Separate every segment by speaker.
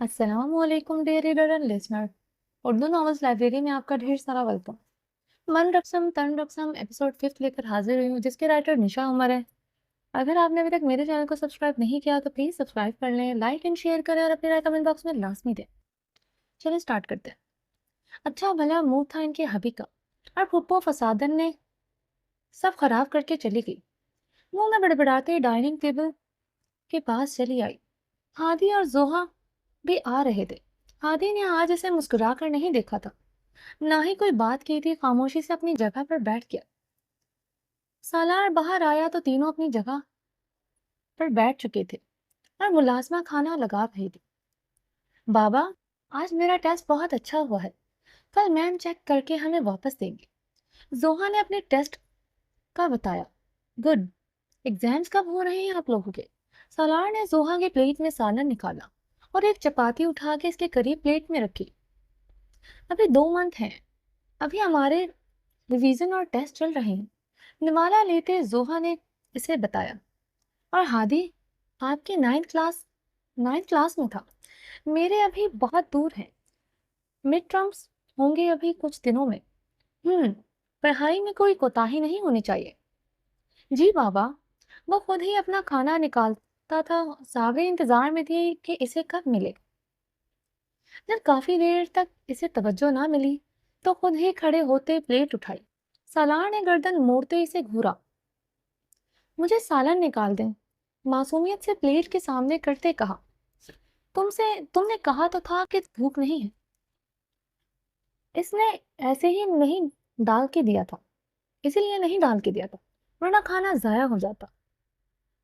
Speaker 1: السلام علیکم dear reader and listener. Urdu novels library میں آپ کا ڈھیر سارا ویلکم. من رقصم تن رقصم ایپیسوڈ 5 لے کر حاضر ہوئی ہوں، جس کے رائٹر نشا عمر ہے. اگر آپ نے ابھی تک میرے چینل کو سبسکرائب نہیں کیا تو پلیز سبسکرائب کر لیں، لائک اینڈ شیئر کریں اور اپنی رائے کمنٹ باکس میں لازمی دیں. چلیں اسٹارٹ کرتے ہیں. اچھا بھلا منہ تھا ان کے حبی کا، اور پھپھو فسادن نے سب خراب کر کے چلی گئی. منہ میں بڑبڑاتے ڈائننگ ٹیبل کے پاس چلی آئی. ہادی اور زوہا بھی آ رہے تھے. ہادی نے آج اسے مسکرا کر نہیں دیکھا تھا، نہ ہی کوئی بات کی تھی. خاموشی سے اپنی جگہ پر بیٹھ گیا. سالار باہر آیا تو تینوں اپنی جگہ پر بیٹھ چکے تھے اور ملازمہ کھانا لگا رہی تھی. بابا، آج میرا ٹیسٹ بہت اچھا ہوا ہے، کل میم چیک کر کے ہمیں واپس دیں گے. زوہا نے اپنے ٹیسٹ کا بتایا. گڈ. ایگزامز کب ہو رہے ہیں آپ لوگوں کے؟ سالار نے زوہا کے پلیٹ میں سالن نکالا اور ایک چپاتی اٹھا کے اس کے قریب پلیٹ میں رکھی. ابھی 2 منتھ ہیں، ابھی ہمارے ریویژن اور ٹیسٹ چل رہے ہیں، نوالا لیتے زوہا نے اسے بتایا. اور ہادی آپ کی 9th کلاس میں تھا. میرے ابھی بہت دور ہیں، مڈ ٹرمز ہوں گے ابھی کچھ دنوں میں. پڑھائی میں کوئی کوتاہی نہیں ہونی چاہیے. جی بابا. وہ خود ہی اپنا کھانا نکالتا تھا. صابری انتظار میں تھی کہ اسے کب ملے. جب کافی دیر تک اسے توجہ نہ ملی تو خود ہی کھڑے ہوتے پلیٹ اٹھائی. سالار نے گردن موڑتے اسے گھورا. مجھے سالن نکال دیں، معصومیت سے پلیٹ کے سامنے کرتے کہا. تم نے کہا تو تھا کہ بھوک نہیں ہے. اس نے ایسے ہی نہیں ڈال کے دیا تھا، اسی لیے نہیں ڈال کے دیا تھا، ورنہ کھانا ضائع ہو جاتا.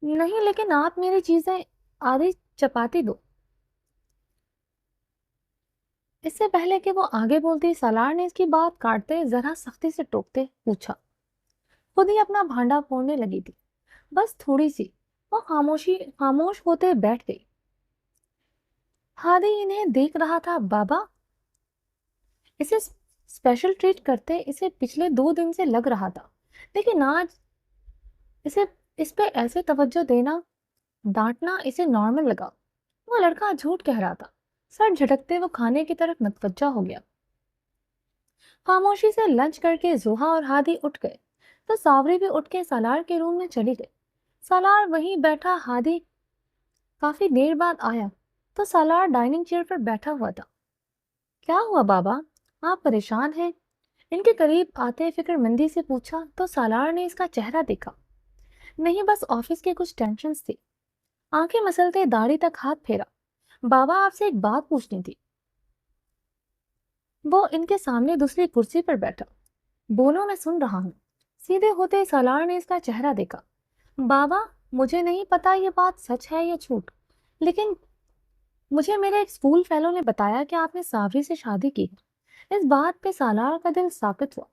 Speaker 1: نہیں لیکن آپ میری چیزیں آدھی چپاتی دو. اس سے پہلے کہ وہ آگے بولتی، سالار نے اس کی بات کاٹتے ذرا سختی سے ٹوکتے پوچھا. خود ہی اپنا بھانڈا پھوڑنے لگی تھی. بس تھوڑی سی. وہ خاموش ہوتے بیٹھ گئی. ہادی انہیں دیکھ رہا تھا. بابا، اسے اسپیشل ٹریٹ کرتے اسے پچھلے 2 دن سے لگ رہا تھا، لیکن آج اس پہ ایسے توجہ دینا، ڈانٹنا اسے نارمل لگا. وہ لڑکا جھوٹ کہہ رہا تھا. سر جھٹکتے وہ کھانے کی طرف متوجہ ہو گیا. خاموشی سے لنچ کر کے زوہا اور ہادی اٹھ گئے تو ساوری بھی اٹھ کے سالار کے روم میں چلی گئی. سالار وہیں بیٹھا. ہادی کافی دیر بعد آیا تو سالار ڈائننگ چیئر پر بیٹھا ہوا تھا. کیا ہوا بابا، آپ پریشان ہیں؟ ان کے قریب آتے فکر مندی سے پوچھا تو سالار نے اس کا چہرہ دیکھا. نہیں، بس آفس کے کچھ ٹینشنز تھی. آنکھیں مسلتے داڑھی تک ہاتھ پھیرا. بابا، آپ سے ایک بات پوچھنی تھی. وہ ان کے سامنے دوسری کرسی پر بیٹھا. بولو، میں سن رہا ہوں. سیدھے ہوتے سالار نے اس کا چہرہ دیکھا. بابا، مجھے نہیں پتا یہ بات سچ ہے یا جھوٹ، لیکن مجھے میرے ایک اسکول فیلو نے بتایا کہ آپ نے ساوری سے شادی کی ہے. اس بات پہ سالار کا دل ساکت ہوا.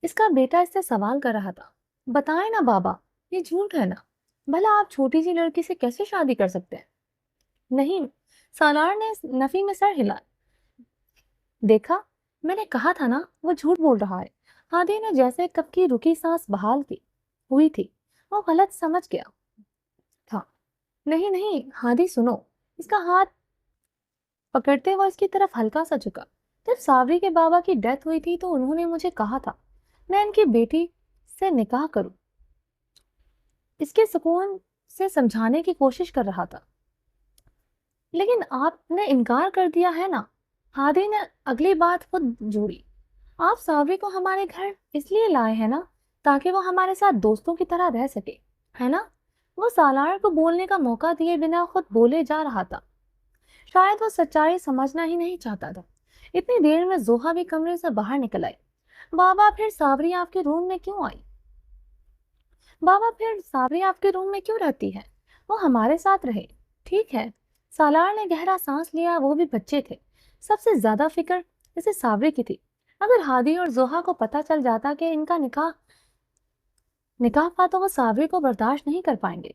Speaker 1: اس کا بیٹا اس سے سوال کر رہا تھا. بتائیں نا بابا، یہ جھوٹ ہے نا؟ بھلا آپ چھوٹی سی لڑکی سے کیسے شادی کر سکتے ہیں؟ نہیں. سالار نے نفی میں سر ہلا. دیکھا، میں نے کہا تھا نا وہ جھوٹ بول رہا ہے. ہادی نے جیسے کب کی رکی سانس بحال کی ہوئی تھی. وہ غلط سمجھ گیا تھا. نہیں ہادی سنو. اس کا ہاتھ پکڑتے وہ اس کی طرف ہلکا سا جھکا. جب ساوری کے بابا کی ڈیتھ ہوئی تھی تو انہوں نے مجھے کہا تھا میں ان کی بیٹی سے نکاح کروں. اس کے سکون سے سمجھانے کی کوشش کر رہا تھا. لیکن آپ نے انکار کر دیا ہے نا. ہادی نے اگلی بات خود جوڑی. آپ ساوری کو ہمارے گھر اس لیے لائے ہیں نا تاکہ وہ ہمارے ساتھ دوستوں کی طرح رہ سکے، ہے نا؟ وہ سالار کو بولنے کا موقع دیے بنا خود بولے جا رہا تھا. شاید وہ سچائی سمجھنا ہی نہیں چاہتا تھا. اتنی دیر میں زوہا بھی کمرے سے باہر نکل آئی. بابا، پھر ساوری آپ کے روم میں کیوں آئی؟ بابا، پھر ساوری آپ کے روم میں کیوں رہتی ہے؟ وہ ہمارے ساتھ رہے. ٹھیک ہے. سالار نے گہرا سانس لیا. وہ بھی بچے تھے. سب سے زیادہ فکر اسے ساوری کی تھی. اگر ہادی اور زوہا کو پتہ چل جاتا کہ ان کا نکاح پا تو وہ ساوری کو برداشت نہیں کر پائیں گے.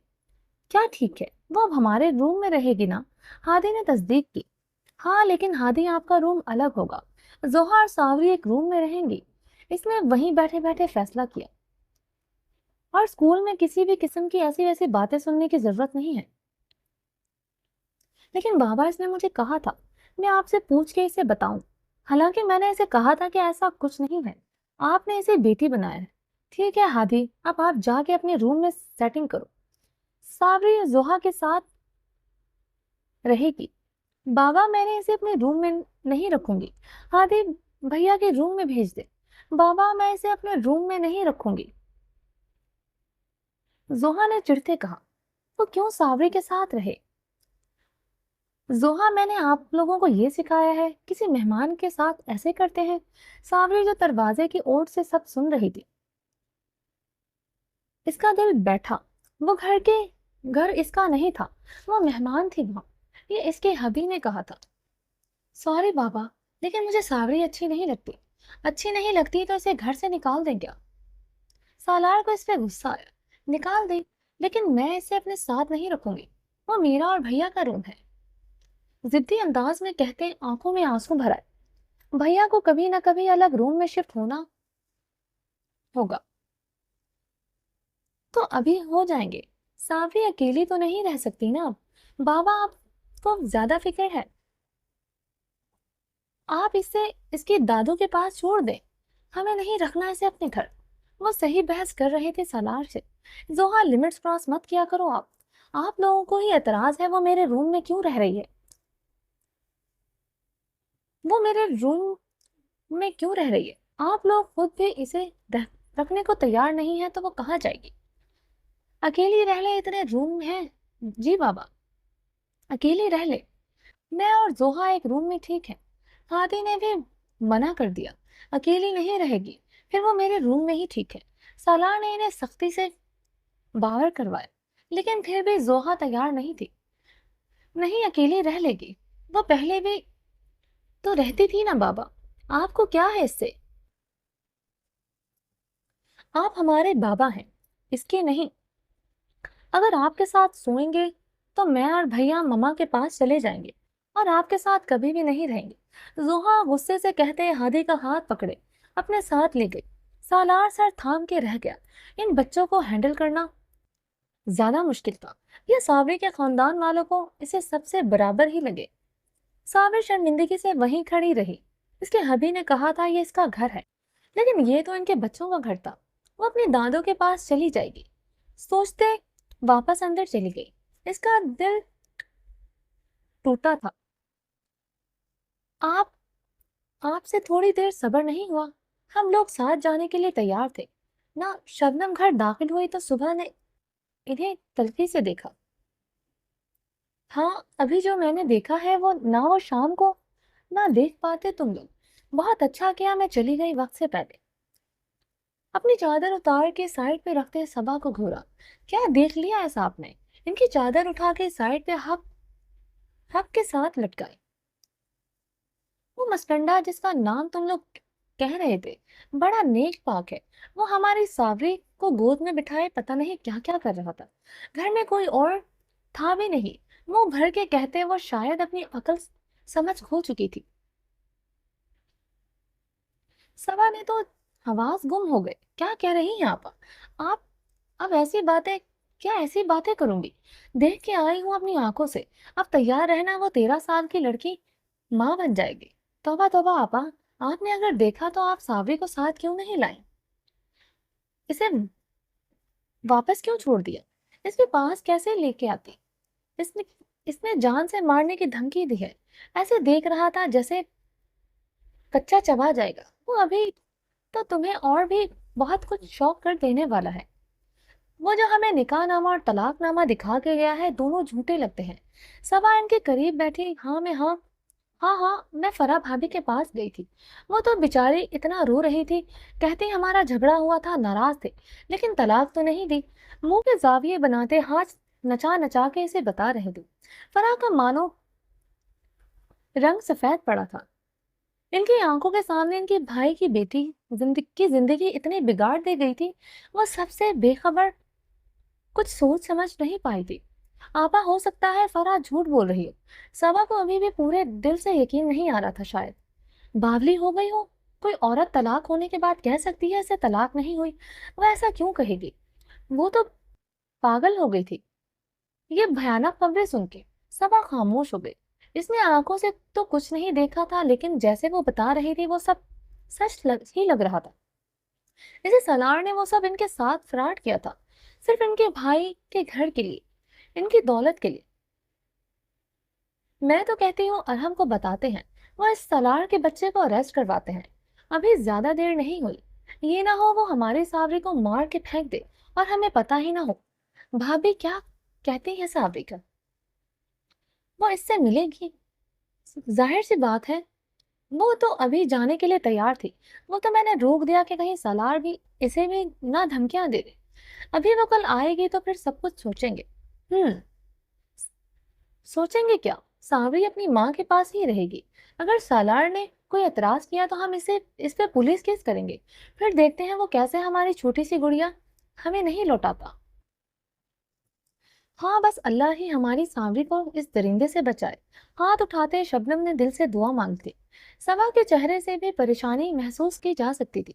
Speaker 1: کیا ٹھیک ہے، وہ اب ہمارے روم میں رہے گی نا؟ ہادی نے تصدیق کی. ہاں، لیکن ہادی آپ کا روم الگ ہوگا. زوہا اور ساوری ایک روم میں رہیں گی. اس نے وہیں بیٹھے بیٹھے فیصلہ کیا. اور اسکول میں کسی بھی قسم کی ایسی ویسی باتیں سننے کی ضرورت نہیں ہے. لیکن بابا اس نے مجھے کہا تھا میں آپ سے پوچھ کے اسے بتاؤں، حالانکہ میں نے اسے کہا تھا کہ ایسا کچھ نہیں ہے، آپ نے اسے بیٹی بنایا ہے۔ ٹھیک ہے ہادی، اب آپ جا کے اپنے روم میں سیٹنگ کرو، صابری زوہا کے ساتھ رہے گی۔ بابا میں نے اسے اپنے روم میں نہیں رکھوں گی، ہادی بھیا کے روم میں بھیج دے۔ بابا میں اسے اپنے روم میں نہیں رکھوں گی، زوہا نے چڑھتے کہا۔ وہ کیوں صابری کے ساتھ رہے؟ زوہا میں نے آپ لوگوں کو یہ سکھایا ہے کسی مہمان کے ساتھ ایسے کرتے ہیں؟ صابری جو دروازے کی اوٹ سے سب سن رہی تھی، اس کا دل بیٹھا۔ وہ گھر اس کا نہیں تھا، وہ مہمان تھی وہاں، یہ اس کے ہبی نے کہا تھا۔ سوری بابا، لیکن مجھے صابری اچھی نہیں لگتی تو اسے گھر سے نکال دیں کیا؟ سالار کو اس پہ غصہ آیا۔ نکال دیں، لیکن میں اسے اپنے ساتھ نہیں رکھوں گی، وہ میرا اور بھیا کا روم ہے، ضدی انداز میں کہتے آنکھوں میں آنسو بھر آئے۔ بھیا کو کبھی نہ کبھی الگ روم میں شفٹ ہونا ہوگا، تو ابھی ہو جائیں گے۔ صابری اکیلی تو نہیں رہ سکتی نا اب۔ بابا آپ کو زیادہ فکر ہے، آپ اسے اس کی دادو کے پاس چھوڑ دیں، ہمیں نہیں رکھنا اسے اپنے گھر۔ وہ صحیح بحث کر رہے تھے سالار سے۔ زوہا لمٹس کراس مت کیا کرو آپ لوگوں کو ہی اعتراض ہے وہ میرے روم میں کیوں رہ رہی ہے؟ آپ لوگ خود بھی اسے رکھنے کو تیار نہیں ہیں تو وہ کہاں جائے گی؟ اکیلی رہ لے، اتنے روم ہیں۔ جی بابا، اکیلی رہ لے، میں اور زوہا ایک روم میں ٹھیک ہے۔ ہادی نے بھی منع کر دیا، اکیلی نہیں رہے گی، پھر وہ میرے روم میں ہی ٹھیک ہے۔ سالار نے انہیں سختی سے باور کروایا، لیکن پھر بھی زوہا تیار نہیں تھی۔ نہیں، اکیلی رہ لے گی، وہ پہلے بھی تو رہتی تھی نا بابا، آپ کو کیا ہے اس سے؟ آپ ہمارے بابا ہیں، اس کے نہیں۔ اگر آپ کے ساتھ سوئیں گے تو میں اور بھیا مما کے پاس چلے جائیں گے اور آپ کے ساتھ کبھی بھی نہیں رہیں گے۔ زوہا غصے سے کہتے ہادی کا ہاتھ پکڑے اپنے ساتھ لے گئی۔ سالار سر تھام کے رہ گیا، ان بچوں کو ہینڈل کرنا زیادہ مشکل تھا۔ یہ صابری کے خاندان والوں کو اسے سب سے برابر ہی لگے۔ صابری شرمندگی سے وہیں کھڑی رہی۔ اس کے ہبی نے کہا تھا یہ اس کا گھر ہے، لیکن یہ تو ان کے بچوں کا گھر تھا۔ وہ اپنی دادوں کے پاس چلی جائے گی سوچتے واپس اندر چلی گئی۔ اس کا دل ٹوٹا تھا۔ آپ سے تھوڑی دیر صبر نہیں ہوا؟ ہم لوگ ساتھ جانے کے لیے تیار تھے نا۔ شبنم گھر داخل ہوئی تو صبح نے انہیں تلخی سے دیکھا۔ ہاں، ابھی جو میں نے دیکھا ہے وہ شام کو نہ دیکھ پاتے تم لوگ۔ بہت اچھا کیا میں چلی گئی وقت سے پہلے۔ اپنی چادر اتار کے سائڈ پہ رکھتے صبا کو گھورا۔ کیا دیکھ لیا ایسا آپ نے؟ ان کی چادر اٹھا کے سائڈ پہ حق کے ساتھ لٹکائی۔ وہ مسکنڈا جس کا نام تم لوگ کہہ رہے تھے بڑا نیک پاک ہے، وہ ہماری صابری کو گود میں بٹھائے پتہ نہیں کیا کیا کر رہا تھا۔ گھر میں کوئی اور تھا بھی نہیں۔ منہ بھر کے کہتے وہ شاید اپنی عقل سمجھ کھو چکی تھی۔ سبا نے تو حواس گم ہو گئے۔ کیا کہہ رہی ہیں آپ اب ایسی باتیں کروں گی؟ دیکھ کے آئی ہوں اپنی آنکھوں سے، اب تیار رہنا، وہ 13 سال کی لڑکی ماں بن جائے گی۔ توبہ توبہ آپا، آپ نے اگر دیکھا تو آپ صابری کو ساتھ کیوں نہیں لائیں؟ اسے واپس کیوں چھوڑ دیا؟ اس کے پاس کیسے لے کے آتی؟ اس نے جان سے مارنے کی دھمکی دی ہے۔ ایسے دیکھ رہا تھا جیسے کچا چبا جائے گا۔ وہ ابھی تو تمہیں اور بھی بہت کچھ شوق کر دینے والا ہے۔ وہ جو ہمیں نکاح نامہ اور طلاق نامہ دکھا کے گیا ہے، دونوں جھوٹے لگتے ہیں۔ سبا ان کے قریب بیٹھی ہاں میں فرح بھابھی کے پاس گئی تھی، وہ تو بیچاری اتنا رو رہی تھی، کہتی ہمارا جھگڑا ہوا تھا، ناراض تھے، لیکن طلاق تو نہیں دی۔ منہ کے زاویے بناتے ہاتھ نچا نچا کے اسے بتا رہے تھے۔ فرح کا مانو رنگ سفید پڑا تھا۔ ان کی آنکھوں کے سامنے ان کے بھائی کی بیٹی کی زندگی اتنی بگاڑ دی گئی تھی، وہ سب سے بے خبر کچھ سوچ سمجھ نہیں پائی تھی۔ آپا ہو سکتا ہے فرح جھوٹ بول رہی ہو۔ سبا کو ابھی بھی پورے دل سے یقین نہیں آ رہا تھا۔ شاید باولی ہو گئی ہو۔ کوئی عورت طلاق ہونے کے بعد کہہ سکتی ہے اسے طلاق نہیں ہوئی؟ وہ ایسا کیوں کہے گی؟ وہ تو پاگل ہو گئی تھی۔ یہ بھیانک خبریں سن کے صبا خاموش ہو گئی۔ اس نے آنکھوں سے تو کچھ نہیں دیکھا تھا، لیکن جیسے وہ بتا رہی تھی وہ سب سچ ہی لگ رہا تھا۔ جیسے سالار نے وہ سب ان کے ساتھ فراڈ کیا تھا، صرف ان کے بھائی کے گھر کے لیے، ان کی دولت کے لیے۔ میں تو کہتی ہوں ارحم کو بتاتے ہیں، وہ اس سالار کے بچے کو اریسٹ کرواتے ہیں، ابھی زیادہ دیر نہیں ہوئی، یہ نہ ہو وہ ہماری صابری کو مار کے پھینک دے اور ہمیں پتہ ہی نہ ہو۔ بھابھی کیا کہتی ہے صابری کا؟ وہ اس سے ملے گی؟ ظاہر سی بات ہے، وہ تو ابھی جانے کے لیے تیار تھی، وہ تو میں نے روک دیا کہ کہیں سالار بھی اسے بھی نہ دھمکیاں دے دے۔ ابھی وہ کل آئے گی تو پھر سب کچھ سوچیں گے۔ سوچیں گے کیا؟ صابری اپنی ماں کے پاس ہی رہے گی، اگر سالار نے کوئی اعتراض کیا تو ہم اس پہ پولیس کیس کریں گے، پھر دیکھتے ہیں وہ کیسے ہماری چھوٹی سی گڑیا ہمیں نہیں لوٹاتا۔ ہاں بس اللہ ہی ہماری صابری کو اس درندے سے بچائے۔ ہاتھ اٹھاتے شبنم نے دل سے دعا مانگتی۔ صبا کے چہرے سے بھی پریشانی محسوس کی جا سکتی تھی۔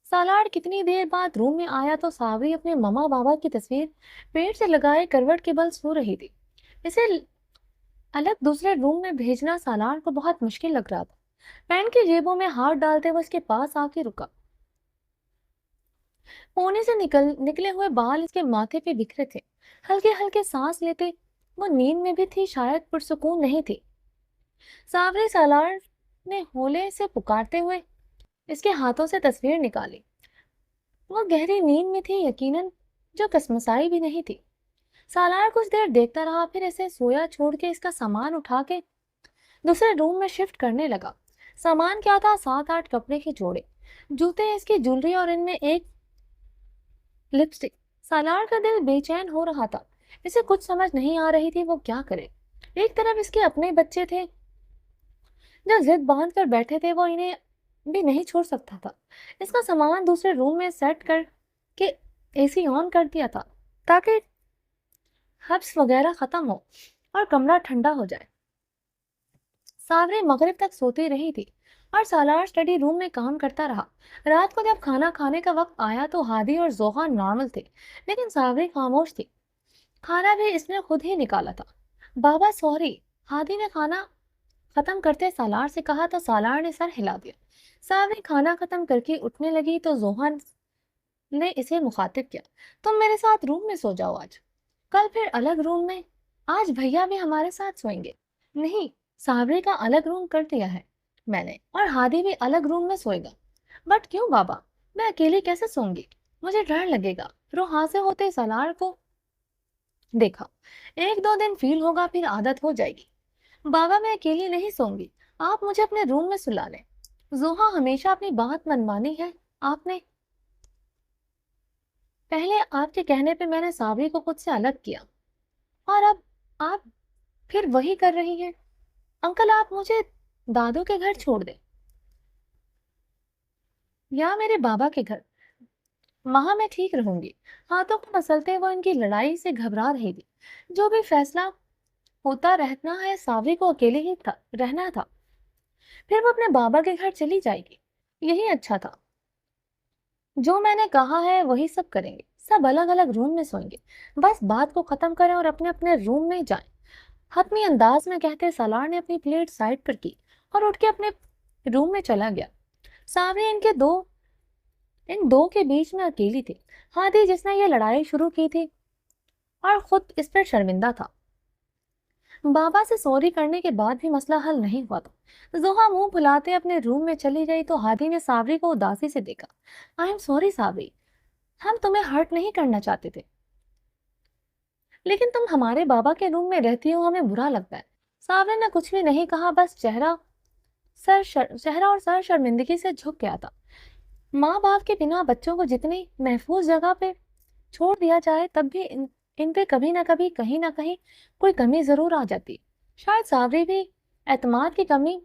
Speaker 1: سالار کتنی دیر بعد روم میں آیا تو صابری اپنے ماما بابا کی تصویر پیٹ سے لگائے کروٹ کے بل سو رہی تھی۔ اسے الگ دوسرے روم میں بھیجنا سالار کو بہت مشکل لگ رہا تھا۔ پینٹ کی جیبوں میں ہاتھ ڈالتے وہ اس کے پاس آ کے رکا۔ کونے سے نکلے ہوئے بال اس کے ماتھے پہ بکھرے تھے، ہلکے ہلکے سانس لیتے۔ وہ نیند میں بھی تھی، شاید پرسکون نہیں تھی۔ صابری سالار نے ہولے سے پکارتے ہوئے اس کے ہاتھوں سے تصویر نکالی۔ وہ گہری نیند میں تھی یقیناً، جو کسمسائی بھی نہیں تھی۔ سالار کچھ دیر دیکھتا رہا، پھر اسے سویا چھوڑ کے اس کا سامان اٹھا کے دوسرے روم میں شفٹ کرنے لگا۔ سامان کیا تھا؟ 7-8 کپڑے کے جوڑے، جوتے، اس کی جولری اور ان میں ایک لپسٹک۔ سالار کا دل بے چین ہو رہا تھا، اسے کچھ سمجھ نہیں آ رہی تھی وہ کیا کرے۔ ایک طرف اس کے اپنے بچے تھے جو ضد باندھ کر بیٹھے تھے، وہ انہیں بھی نہیں چھوڑ سکتا تھا۔ اس کا سامان دوسرے روم میں سیٹ کر کے اے سی آن کر دیا تھا تاکہ حبس وغیرہ ختم ہو اور کمرہ ٹھنڈا ہو جائے۔ صابری مغرب تک سوتی رہی تھی اور سالار اسٹڈی روم میں کام کرتا رہا۔ رات کو جب کھانا کھانے کا وقت آیا تو ہادی اور زوہا نارمل تھے، لیکن صابری خاموش تھی۔ کھانا بھی اس نے خود ہی نکالا تھا۔ بابا سوری، ہادی نے کھانا ختم کرتے سالار سے کہا تو سالار نے سر ہلا دیا۔ صابری کھانا ختم کر کے اٹھنے لگی تو زوہا نے اسے مخاطب کیا، تم میرے ساتھ روم میں سو جاؤ آج، کل پھر الگ روم میں، آج بھیا بھی ہمارے ساتھ سوئیں گے۔ نہیں، صابری کا الگ روم کر دیا ہے میں نے، اور ہادی بھی الگ روم میں سوئے گا۔ بٹ کیوں بابا؟ میں اکیلی کیسے سوں گی؟ مجھے ڈر لگے گا۔ روحاں سے ہوتے سالار کو دیکھا۔ 1-2 دن فیل ہوگا، پھر عادت ہو جائے گی۔ بابا میں اکیلی نہیں سوں گی، آپ مجھے اپنے روم میں سلا لیں۔ زوہا ہمیشہ اپنی بات منوانی ہے، آپ نے پہلے آپ کے کہنے پہ میں نے صابری کو خود سے الگ کیا، اور اب آپ پھر وہی کر رہی ہیں۔ انکل آپ مجھے دادو کے گھر چھوڑ دیں یا میرے بابا کے گھر، وہاں میں ٹھیک رہوں گی۔ ہاتھوں کو مسلتے وہ ان کی لڑائی سے گھبرا رہی تھی۔ جو بھی فیصلہ ہوتا رہنا ہے، صابری کو اکیلے ہی رہنا تھا، پھر وہ اپنے بابا کے گھر چلی جائے گی، یہی اچھا تھا۔ جو میں نے کہا ہے وہی سب کریں گے، سب الگ الگ روم میں سوئیں گے، بس بات کو ختم کریں اور اپنے اپنے روم میں جائیں، حتمی انداز میں کہتے سالار نے اپنی پلیٹ سائڈ پر کی اور اٹھ کے اپنے روم میں چلا گیا۔ صابری ان دو کے بیچ میں اکیلی تھی۔ ہادی جس نے یہ لڑائی شروع کی تھی اور خود اس پر شرمندہ تھا، بابا سے سوری کرنے کے بعد بھی مسئلہ حل نہیں ہوا تھا۔ زوہا منہ پھلاتے اپنے روم میں چلی گئی تو ہادی نے صابری کو اداسی سے دیکھا۔ آئی ایم سوری صابری، ہم تمہیں ہرٹ نہیں کرنا چاہتے تھے، لیکن تم ہمارے بابا کے روم میں رہتی ہو، ہمیں برا لگتا ہے۔ صابری نے کچھ بھی نہیں کہا، بس چہرہ اور سر شرمندگی سے جھک گیا تھا۔ ماں باپ کے بنا بچوں کو جتنی محفوظ جگہ پہ چھوڑ دیا جائے، تب بھی ان پہ کبھی نہ کبھی کہیں نہ کہیں کوئی کمی ضرور آ جاتی۔ شاید صابری بھی اعتماد کی کمی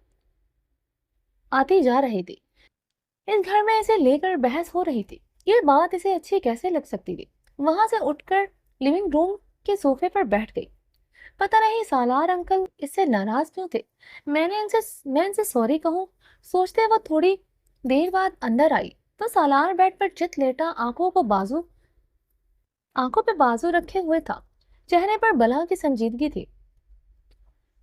Speaker 1: آتی جا رہی تھی۔ اس گھر میں اسے لے کر بحث ہو رہی تھی، یہ بات اسے اچھی کیسے لگ سکتی تھی۔ وہاں سے اٹھ کر لیونگ روم کے صوفے پر بیٹھ گئی۔ پتہ نہیں سالار انکل اس سے ناراض کیوں تھے۔ میں ان سے سوری کہوں، سوچتے وہ تھوڑی دیر بعد اندر آئی تو سالار بیڈ پر چت لیٹا آنکھوں پہ بازو رکھے ہوئے تھا، چہرے پر بلا کی سنجیدگی تھی۔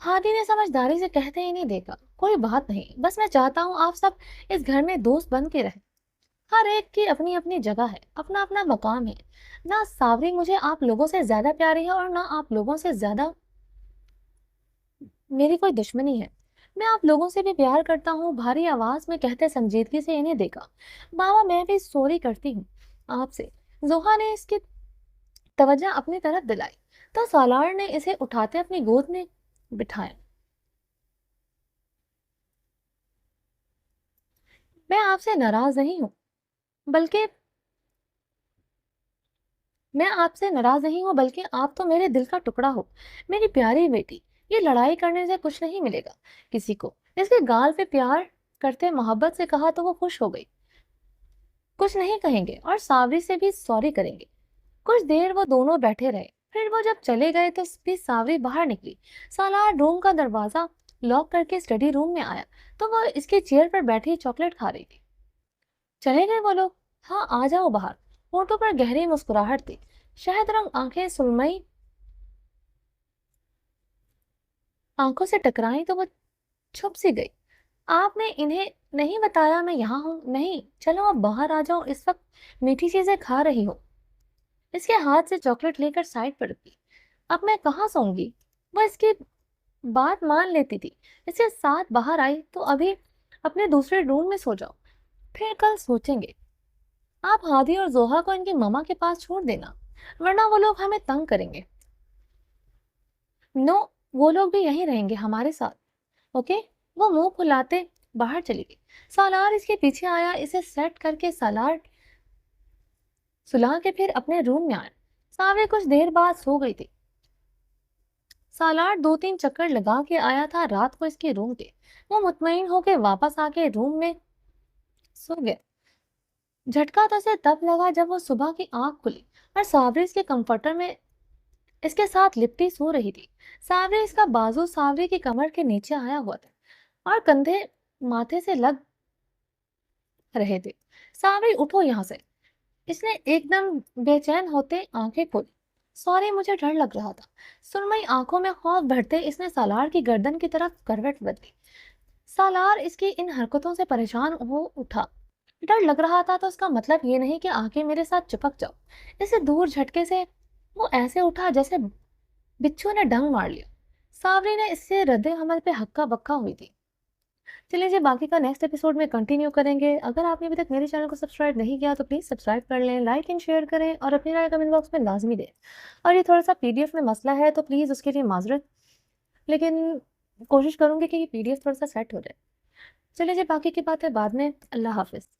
Speaker 1: ہادی نے سمجھداری سے کہتے ہی نہیں دیکھا، کوئی بات نہیں، بس میں چاہتا ہوں آپ سب اس گھر میں دوست بن کے رہیں۔ ہر ایک کی اپنی اپنی جگہ ہے، اپنا اپنا مقام ہے۔ نہ ساوری مجھے آپ لوگوں سے زیادہ پیاری ہے اور نہ آپ لوگوں سے زیادہ میری کوئی دشمنی ہے۔ میں آپ لوگوں سے بھی پیار کرتا ہوں، بھاری آواز میں کہتے سنجیدگی سے انہیں دیکھا۔ بابا میں بھی سوری کرتی ہوں آپ سے۔ زوہا نے اس کی توجہ اپنی طرف دلائی تو سالار نے اسے اٹھاتے اپنی گود میں بٹھایا۔ میں آپ سے ناراض نہیں ہوں بلکہ آپ تو میرے دل کا ٹکڑا ہو، میری پیاری بیٹی۔ یہ لڑائی کرنے سے کچھ نہیں ملے گا کسی کو۔ اس کے گال پہ پیار کرتے محبت سے کہا تو وہ خوش ہو گئی۔ کچھ نہیں کہیں گے اور ساوری سے بھی سوری کریں گے۔ کچھ دیر وہ دونوں بیٹھے رہے، پھر وہ جب چلے گئے تو بھی ساوری باہر نکلی۔ سالار روم کا دروازہ لاک کر کے اسٹڈی روم میں آیا تو وہ اس کی چیئر پر بیٹھی چاکلیٹ کھا رہی تھی۔ چلے گئے وہ لوگ؟ ہاں آ جاؤ باہر۔ ہونٹوں پر گہری مسکراہٹ تھی، شہد رنگ آنکھیں سرمئی آنکھوں سے ٹکرائیں تو وہ چھپ سی گئی۔ آپ نے انہیں نہیں بتایا میں یہاں ہوں؟ نہیں، چلو اب باہر آ جاؤ، اس وقت میٹھی چیزیں کھا رہی ہو۔ اس کے ہاتھ سے چاکلیٹ لے کر سائڈ پر رکھی۔ اب میں کہاں سوؤں گی؟ وہ اس کی بات مان لیتی تھی۔ اس کے ساتھ باہر آئی تو ابھی اپنے دوسرے روم میں سو جاؤ، پھر کل سوچیں گے۔ آپ ہادی اور زوہا کو ان کی ماما کے پاس چھوڑ دینا، ورنہ وہ لوگ ہمیں تنگ کریں گے۔ نو، وہ لوگ بھی یہیں رہیں گے ہمارے ساتھ، اوکے؟ وہ منہ پھلاتے باہر چلی گئی۔ سالار اس کے پیچھے آیا، اسے سیٹ کر کے سلا کے پھر اپنے روم میں آیا۔ ساوری کچھ دیر بعد سو گئی تھی۔ سالار 2-3 چکر لگا کے آیا تھا رات کو اس کے روم کے۔ وہ مطمئن ہو کے واپس آ کے روم میں سو گیا۔ جھٹکا تو اسے تب لگا جب وہ صبح کی آنکھ کھلی اور ساوری اس کے کمفرٹر میں اس کے ساتھ لپٹی سو رہی تھی۔ ساوری اس کا بازو ساوری کی کمر کے نیچے آیا ہوا تھا اور کندھے ماتھے سے لگ رہے تھے۔ ساوری اٹھو یہاں سے، اس نے ایک دم بے چین ہوتے آنکھیں کھولی۔ سوری، مجھے ڈر لگ رہا تھا۔ سرمئی آنکھوں میں خوف بھرتے اس نے سالار کی گردن کی طرف کروٹ بدلی۔ سالار اس کی ان حرکتوں سے پریشان ہو اٹھا۔ ڈر لگ رہا تھا تو اس کا مطلب یہ نہیں کہ آنکھیں میرے ساتھ چپک جاؤ۔ اسے دور جھٹکے سے وہ ایسے اٹھا جیسے بچھو نے ڈنگ مار لیا۔ ساوری نے اس سے رد عمل پہ ہکا بکا ہوئی تھی۔ چلیے جی، باقی کا نیکسٹ ایپیسوڈ میں کنٹینیو کریں گے۔ اگر آپ نے ابھی تک میرے چینل کو سبسکرائب نہیں کیا تو پلیز سبسکرائب کر لیں، لائک اینڈ شیئر کریں اور اپنی رائے کمنٹ باکس میں لازمی دیں۔ اور یہ تھوڑا سا PDF میں مسئلہ ہے تو پلیز اس کے لیے معذرت، لیکن کوشش کروں گی کہ یہ PDF تھوڑا سا سیٹ ہو جائے۔ چلیے جی، باقی کی باتیں بعد میں۔ اللہ حافظ۔